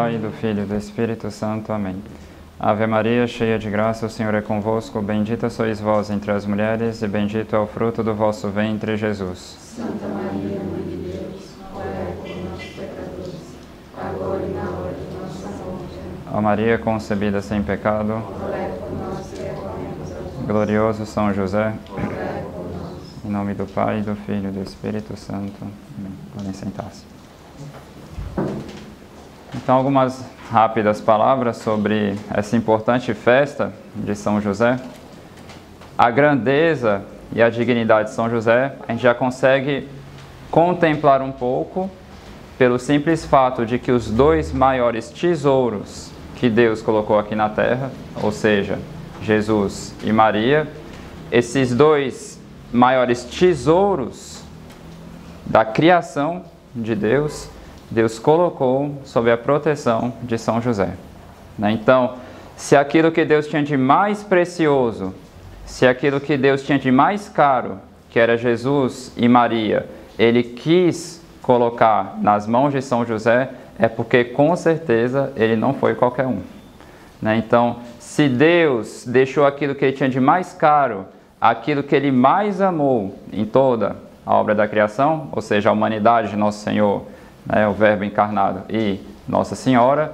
Pai, do Filho e do Espírito Santo. Amém. Ave Maria, cheia de graça, o Senhor é convosco. Bendita sois vós entre as mulheres, e bendito é o fruto do vosso ventre, Jesus. Santa Maria, Mãe de Deus, rogai por nós, pecadores, agora e na hora de nossa morte. Ó Maria concebida sem pecado, Rogai por nós que recorremos a vós. glorioso São José, Rogai por nós. em nome do Pai, do Filho e do Espírito Santo. Amém. Podem sentar-se. Então, algumas rápidas palavras sobre essa importante festa de São José. A grandeza e a dignidade de São José, a gente já consegue contemplar um pouco pelo simples fato de que os dois maiores tesouros que Deus colocou aqui na terra, ou seja, Jesus e Maria, esses dois maiores tesouros da criação de Deus, Deus colocou sob a proteção de São José. Então, se aquilo que Deus tinha de mais precioso, se aquilo que Deus tinha de mais caro, que era Jesus e Maria, Ele quis colocar nas mãos de São José, é porque com certeza Ele não foi qualquer um. Então, se Deus deixou aquilo que Ele tinha de mais caro, aquilo que Ele mais amou em toda a obra da criação, ou seja, a humanidade de Nosso Senhor, o Verbo encarnado e Nossa Senhora,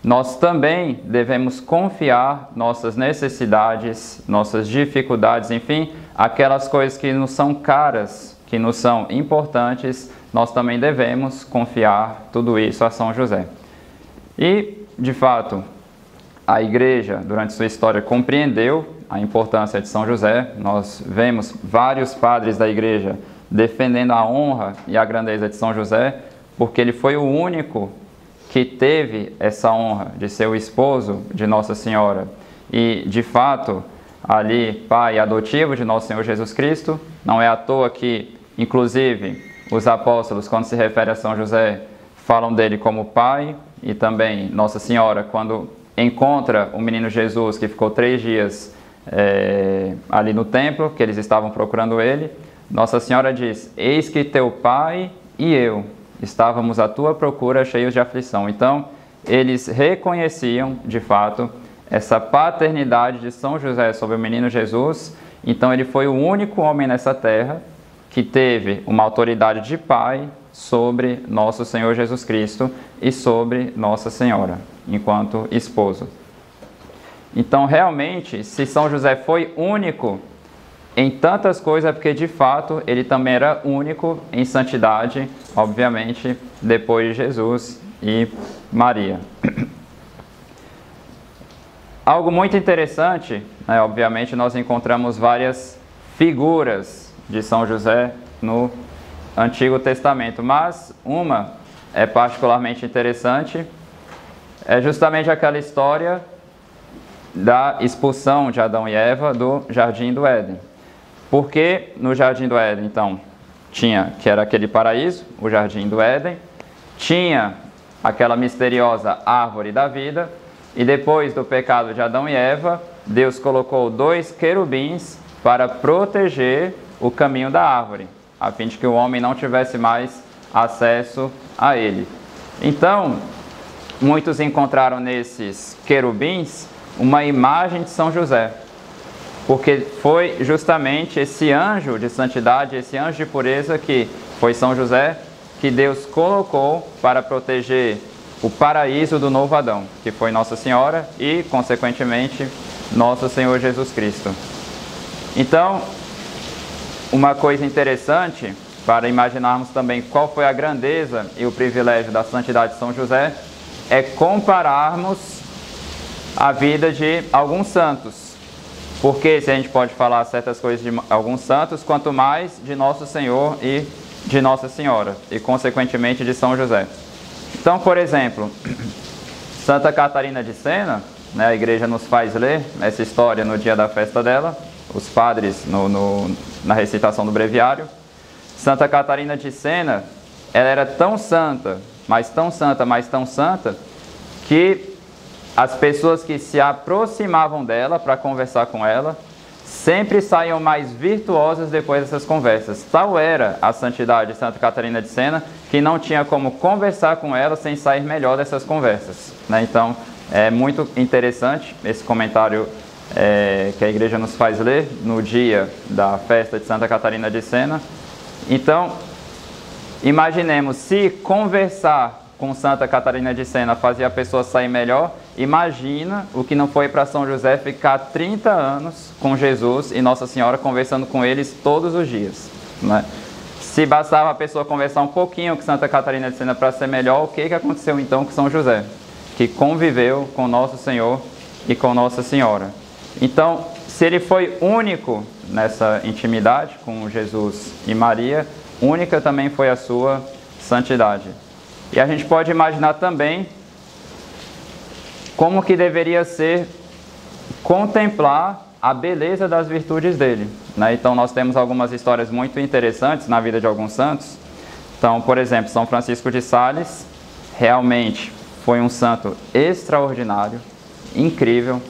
nós também devemos confiar nossas necessidades, nossas dificuldades, enfim, aquelas coisas que nos são caras, que nos são importantes, nós também devemos confiar tudo isso a São José. E, de fato, a Igreja, durante sua história, compreendeu a importância de São José. Nós vemos vários padres da Igreja defendendo a honra e a grandeza de São José, porque ele foi o único que teve essa honra de ser o esposo de Nossa Senhora e, de fato, ali, pai adotivo de Nosso Senhor Jesus Cristo. Não é à toa que, inclusive, os apóstolos, quando se refere a São José, falam dele como pai, e também Nossa Senhora, quando encontra o menino Jesus, que ficou 3 dias ali no templo, que eles estavam procurando ele, Nossa Senhora diz: eis que teu pai e eu estávamos à tua procura, cheios de aflição. Então, eles reconheciam, de fato, essa paternidade de São José sobre o menino Jesus. Então, ele foi o único homem nessa terra que teve uma autoridade de pai sobre Nosso Senhor Jesus Cristo e sobre Nossa Senhora, enquanto esposo. Então, realmente, se São José foi único em tantas coisas, é porque, de fato, ele também era único em santidade, obviamente, depois de Jesus e Maria. Algo muito interessante, obviamente, nós encontramos várias figuras de São José no Antigo Testamento, mas uma é particularmente interessante, é justamente aquela história da expulsão de Adão e Eva do Jardim do Éden. Porque no Jardim do Éden, então, tinha, que era aquele paraíso, o Jardim do Éden, tinha aquela misteriosa árvore da vida, e depois do pecado de Adão e Eva, Deus colocou 2 querubins para proteger o caminho da árvore, a fim de que o homem não tivesse mais acesso a ele. Então, muitos encontraram nesses querubins uma imagem de São José, porque foi justamente esse anjo de santidade, esse anjo de pureza que foi São José, que Deus colocou para proteger o paraíso do novo Adão, que foi Nossa Senhora e, consequentemente, Nosso Senhor Jesus Cristo. Então, uma coisa interessante para imaginarmos também qual foi a grandeza e o privilégio da santidade de São José é compararmos a vida de alguns santos. Porque se a gente pode falar certas coisas de alguns santos, quanto mais de Nosso Senhor e de Nossa Senhora, e consequentemente de São José. Então, por exemplo, Santa Catarina de Sena, a Igreja nos faz ler essa história no dia da festa dela, os padres na recitação do breviário. Santa Catarina de Sena, ela era tão santa, mas tão santa, mas tão santa, que as pessoas que se aproximavam dela para conversar com ela sempre saíam mais virtuosas depois dessas conversas. Tal era a santidade de Santa Catarina de Sena, que não tinha como conversar com ela sem sair melhor dessas conversas, né? Então, é muito interessante esse comentário que a igreja nos faz ler no dia da festa de Santa Catarina de Sena. Então, imaginemos, se conversar com Santa Catarina de Sena fazia a pessoa sair melhor, imagina o que não foi para São José ficar 30 anos com Jesus e Nossa Senhora conversando com eles todos os dias, né? Se bastava a pessoa conversar um pouquinho com Santa Catarina de Sena para ser melhor, o que aconteceu então com São José? Que conviveu com Nosso Senhor e com Nossa Senhora. Então, se ele foi único nessa intimidade com Jesus e Maria, única também foi a sua santidade. E a gente pode imaginar também como que deveria ser contemplar a beleza das virtudes dele, né? Então nós temos algumas histórias muito interessantes na vida de alguns santos. Então, por exemplo, São Francisco de Sales realmente foi um santo extraordinário, incrível.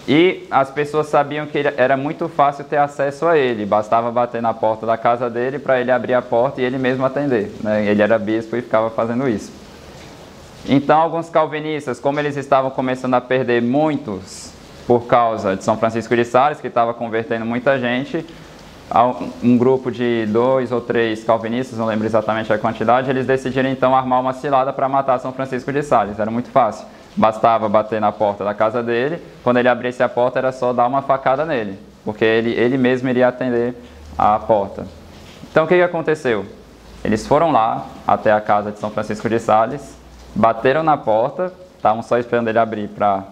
E as pessoas sabiam que era muito fácil ter acesso a ele, bastava bater na porta da casa dele para ele abrir a porta e ele mesmo atender, né? Ele era bispo e ficava fazendo isso. Então, alguns calvinistas, como eles estavam começando a perder muitos por causa de São Francisco de Sales, que estava convertendo muita gente, um grupo de 2 ou 3 calvinistas, não lembro exatamente a quantidade, eles decidiram então armar uma cilada para matar São Francisco de Sales. Era muito fácil. Bastava bater na porta da casa dele, quando ele abrisse a porta era só dar uma facada nele, porque ele mesmo iria atender a porta. Então o que aconteceu? Eles foram lá até a casa de São Francisco de Sales, bateram na porta, estavam só esperando ele abrir para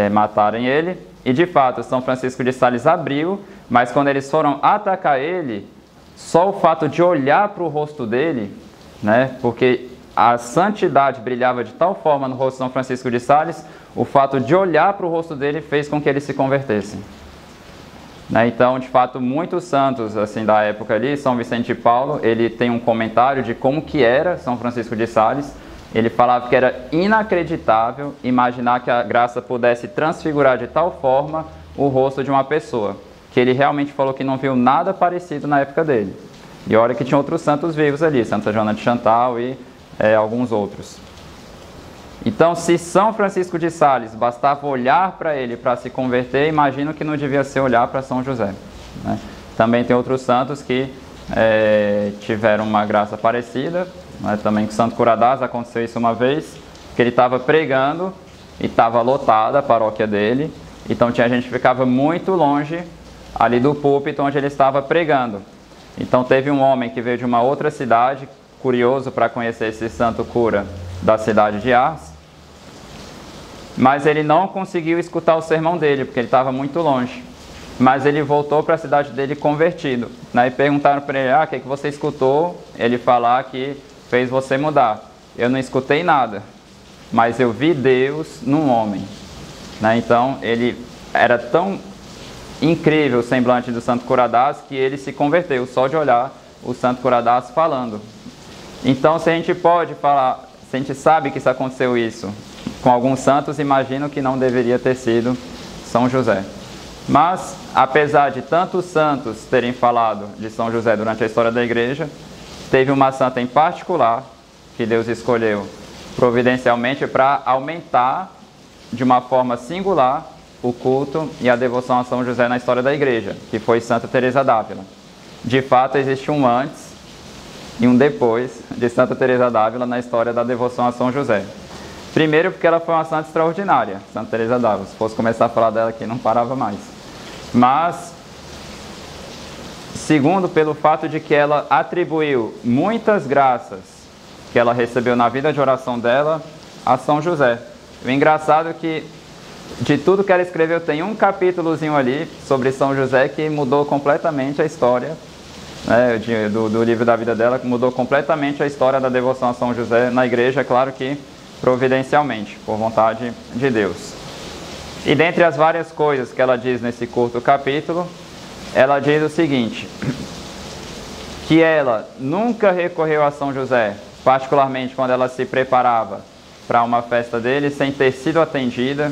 matarem ele, e de fato São Francisco de Sales abriu, mas quando eles foram atacar ele, só o fato de olhar para o rosto dele, né, porque a santidade brilhava de tal forma no rosto de São Francisco de Sales, o fato de olhar para o rosto dele fez com que ele se convertesse, né? Então, de fato, muitos santos assim, da época ali, São Vicente de Paulo, ele tem um comentário de como que era São Francisco de Sales. Ele falava que era inacreditável imaginar que a graça pudesse transfigurar de tal forma o rosto de uma pessoa, que ele realmente falou que não viu nada parecido na época dele. E olha que tinha outros santos vivos ali, Santa Joana de Chantal e alguns outros. Então, se São Francisco de Sales bastava olhar para ele para se converter, imagino que não devia ser olhar para São José, né? Também tem outros santos que tiveram uma graça parecida, né? Também com Santo Curadás aconteceu isso uma vez, que ele estava pregando e estava lotada a paróquia dele, então tinha gente que ficava muito longe ali do púlpito onde ele estava pregando. Então teve um homem que veio de uma outra cidade, curioso para conhecer esse santo cura da cidade de Ars, mas ele não conseguiu escutar o sermão dele, porque ele estava muito longe. Mas ele voltou para a cidade dele convertido, né? E perguntaram para ele, o que você escutou? Ele falar que fez você mudar. Eu não escutei nada, mas eu vi Deus num homem, né? Então ele era tão incrível o semblante do Santo Curadás que ele se converteu só de olhar o Santo Curadás falando. Então, se a gente pode falar, se a gente sabe que isso aconteceu isso com alguns santos, imagino que não deveria ter sido São José. Mas, apesar de tantos santos terem falado de São José durante a história da igreja, teve uma santa em particular que Deus escolheu providencialmente para aumentar de uma forma singular o culto e a devoção a São José na história da igreja, que foi Santa Teresa d'Ávila. De fato, existe um antes e um depois de Santa Teresa d'Ávila na história da devoção a São José. Primeiro porque ela foi uma santa extraordinária, Santa Teresa d'Ávila. Se fosse começar a falar dela aqui, não parava mais. Mas, segundo, pelo fato de que ela atribuiu muitas graças que ela recebeu na vida de oração dela a São José. O engraçado é que de tudo que ela escreveu tem um capítulozinho ali sobre São José que mudou completamente a história, né, do livro da vida dela, que mudou completamente a história da devoção a São José na igreja, claro que providencialmente, por vontade de Deus. E dentre as várias coisas que ela diz nesse curto capítulo, ela diz o seguinte, que ela nunca recorreu a São José, particularmente quando ela se preparava para uma festa dele, sem ter sido atendida,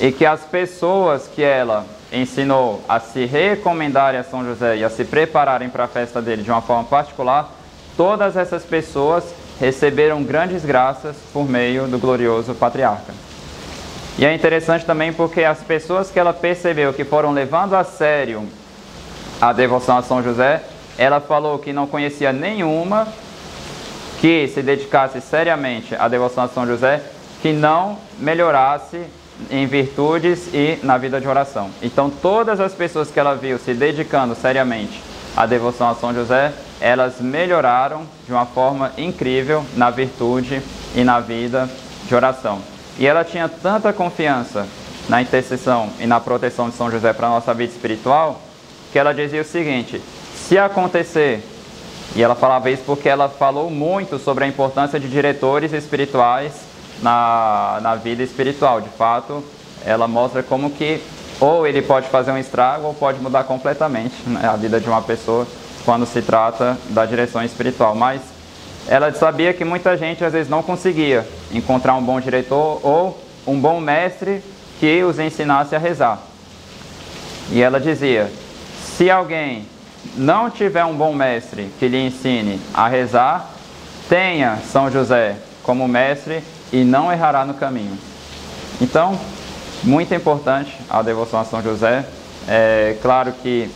e que as pessoas que ela ensinou a se recomendarem a São José e a se prepararem para a festa dele de uma forma particular, todas essas pessoas receberam grandes graças por meio do glorioso patriarca. E é interessante também porque as pessoas que ela percebeu que foram levando a sério a devoção a São José, ela falou que não conhecia nenhuma que se dedicasse seriamente à devoção a São José, que não melhorasse em virtudes e na vida de oração. Então todas as pessoas que ela viu se dedicando seriamente à devoção a São José, elas melhoraram de uma forma incrível na virtude e na vida de oração. E ela tinha tanta confiança na intercessão e na proteção de São José para a nossa vida espiritual, que ela dizia o seguinte: se acontecer, e ela falava isso porque ela falou muito sobre a importância de diretores espirituais na vida espiritual. De fato, ela mostra como que ou ele pode fazer um estrago ou pode mudar completamente, né, a vida de uma pessoa quando se trata da direção espiritual. Mas ela sabia que muita gente às vezes não conseguia encontrar um bom diretor ou um bom mestre que os ensinasse a rezar. E ela dizia: se alguém não tiver um bom mestre que lhe ensine a rezar, tenha São José como mestre e não errará no caminho. Então, muito importante a devoção a São José. É claro que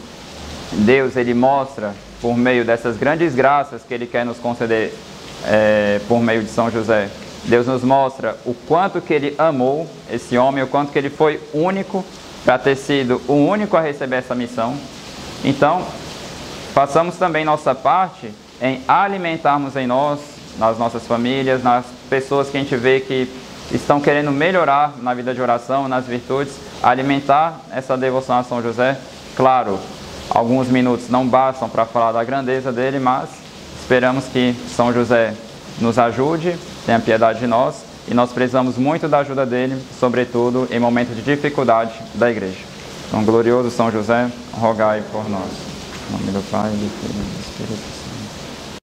Deus, ele mostra por meio dessas grandes graças que ele quer nos conceder por meio de São José. Deus nos mostra o quanto que ele amou esse homem, o quanto que ele foi único para ter sido o único a receber essa missão. Então, façamos também nossa parte em alimentarmos em nós, nas nossas famílias, nas pessoas que a gente vê que estão querendo melhorar na vida de oração, nas virtudes, alimentar essa devoção a São José. Claro, alguns minutos não bastam para falar da grandeza dele, mas esperamos que São José nos ajude, tenha piedade de nós, e nós precisamos muito da ajuda dele, sobretudo em momentos de dificuldade da igreja. Então, glorioso São José, rogai por nós. Em nome do Pai, do Filho e do Espírito Santo.